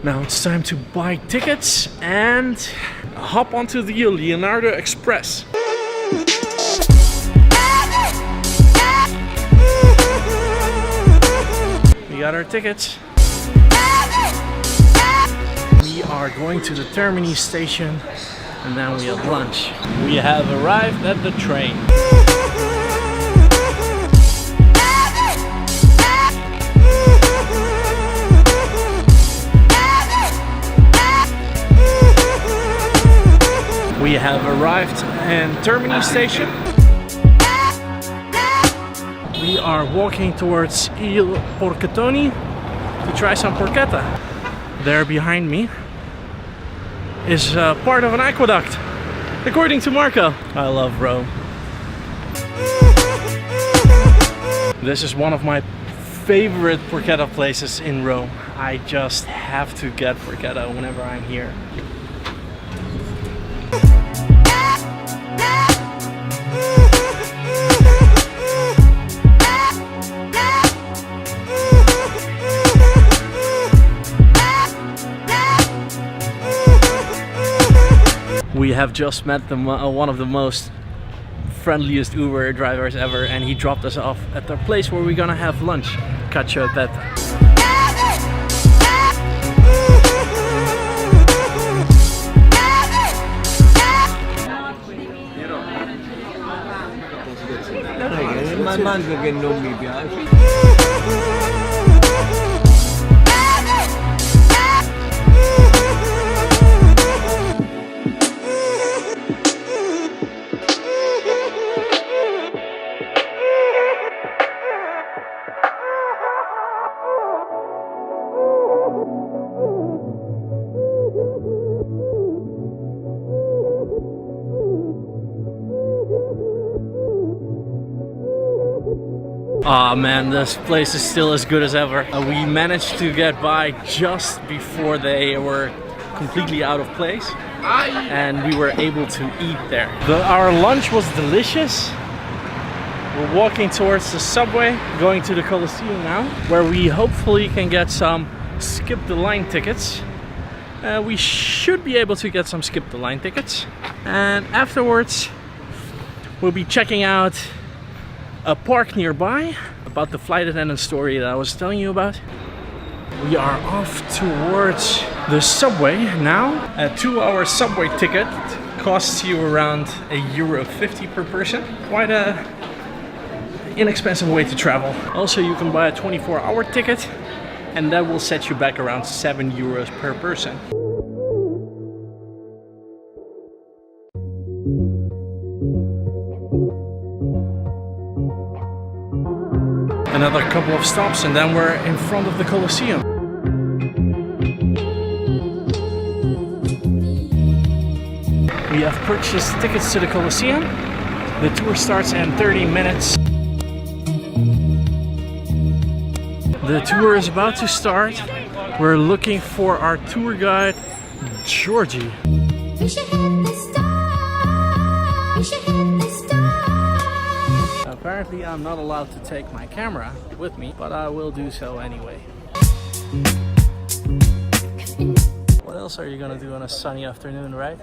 Now it's time to buy tickets and hop onto the Leonardo Express. We got our tickets. We are going to the Termini station and then we have lunch. We have arrived at the train. We have arrived in Termini station. We are walking towards Il Porchettoni to try some porchetta. There behind me is part of an aqueduct, according to Marco. I love Rome. This is one of my favorite porchetta places in Rome. I just have to get porchetta whenever I'm here. We have just met one of the most friendliest Uber drivers ever, and he dropped us off at the place where we're gonna have lunch, Cacio e Pepe. Ma manco che non mi piace. Ah man, this place is still as good as ever. We managed to get by just before they were completely out of place and we were able to eat there. Our lunch was delicious. We're walking towards the subway, going to the Colosseum now, where we hopefully can get some skip the line tickets. We should be able to get some skip the line tickets, and afterwards we'll be checking out a park nearby, about the flight attendant story that I was telling you about. We are off towards the subway now. A 2-hour subway ticket costs you around €1.50 per person. Quite a inexpensive way to travel. Also, you can buy a 24-hour ticket and that will set you back around €7 per person. Another couple of stops and then we're in front of the Colosseum. We have purchased tickets to the Colosseum. The tour starts in 30 minutes. The tour is about to start. We're looking for our tour guide, Georgie. Apparently I'm not allowed to take my camera with me, but I will do so anyway. What else are you gonna do on a sunny afternoon, right?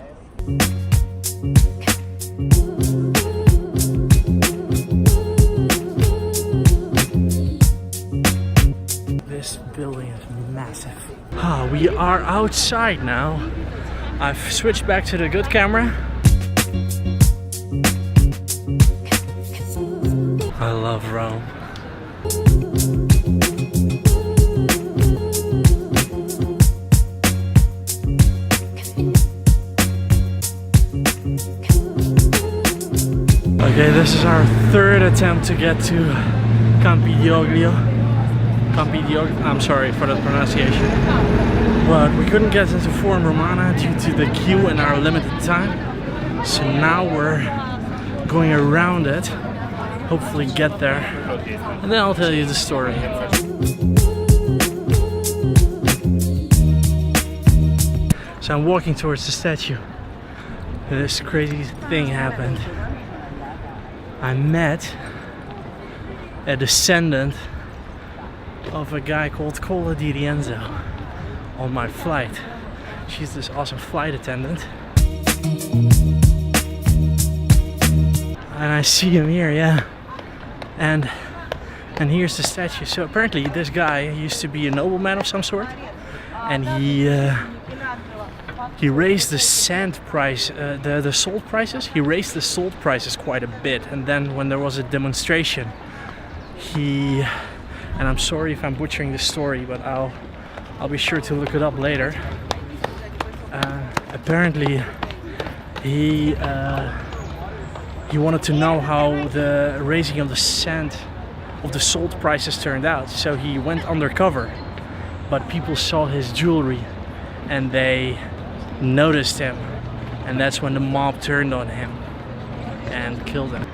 This building is massive. We are outside now. I've switched back to the good camera. I love Rome. Okay, this is our third attempt to get to Campidoglio. I'm sorry for the pronunciation. But we couldn't get into Forum Romana due to the queue and our limited time. So now we're going around it. Hopefully get there. And then I'll tell you the story. So I'm walking towards the statue. This crazy thing happened. I met a descendant of a guy called Cola di Rienzo. on my flight. She's this awesome flight attendant. And I see him here, yeah. And here's the statue. So apparently this guy used to be a nobleman of some sort, and he raised the sand price, the salt prices. He raised the salt prices quite a bit, and then when there was a demonstration, and I'm sorry if I'm butchering the story, but I'll be sure to look it up later. Apparently, he wanted to know how the raising of the salt prices turned out. So he went undercover, but people saw his jewelry and they noticed him, and that's when the mob turned on him and killed him.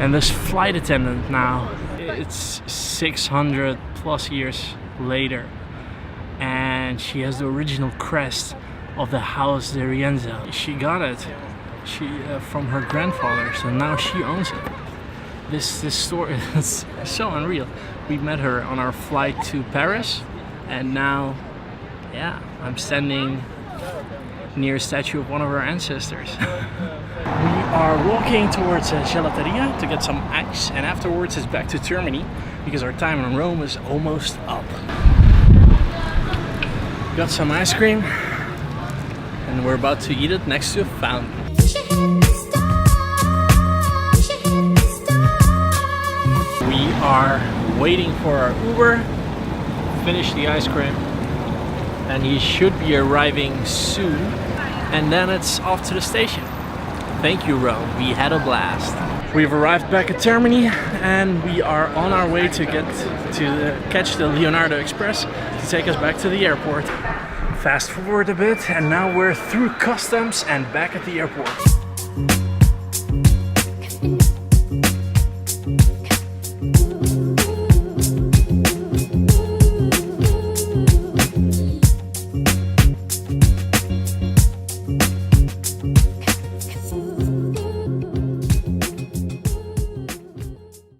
And this flight attendant now, it's 600 plus years later, and she has the original crest of the House de Rienza. She got it from her grandfather, so now she owns it. This story is so unreal. We met her on our flight to Paris, and now, yeah, I'm standing near a statue of one of our ancestors. We are walking towards a gelateria to get some ice, and afterwards it's back to Germany because our time in Rome is almost up. Got some ice cream, and we're about to eat it next to a fountain. We are waiting for our Uber, finish the ice cream, and he should be arriving soon, and then it's off to the station. Thank you, Rome. We had a blast. We've arrived back at Germany, and we are on our way to catch the Leonardo Express to take us back to the airport. Fast forward a bit, and now we're through customs and back at the airport.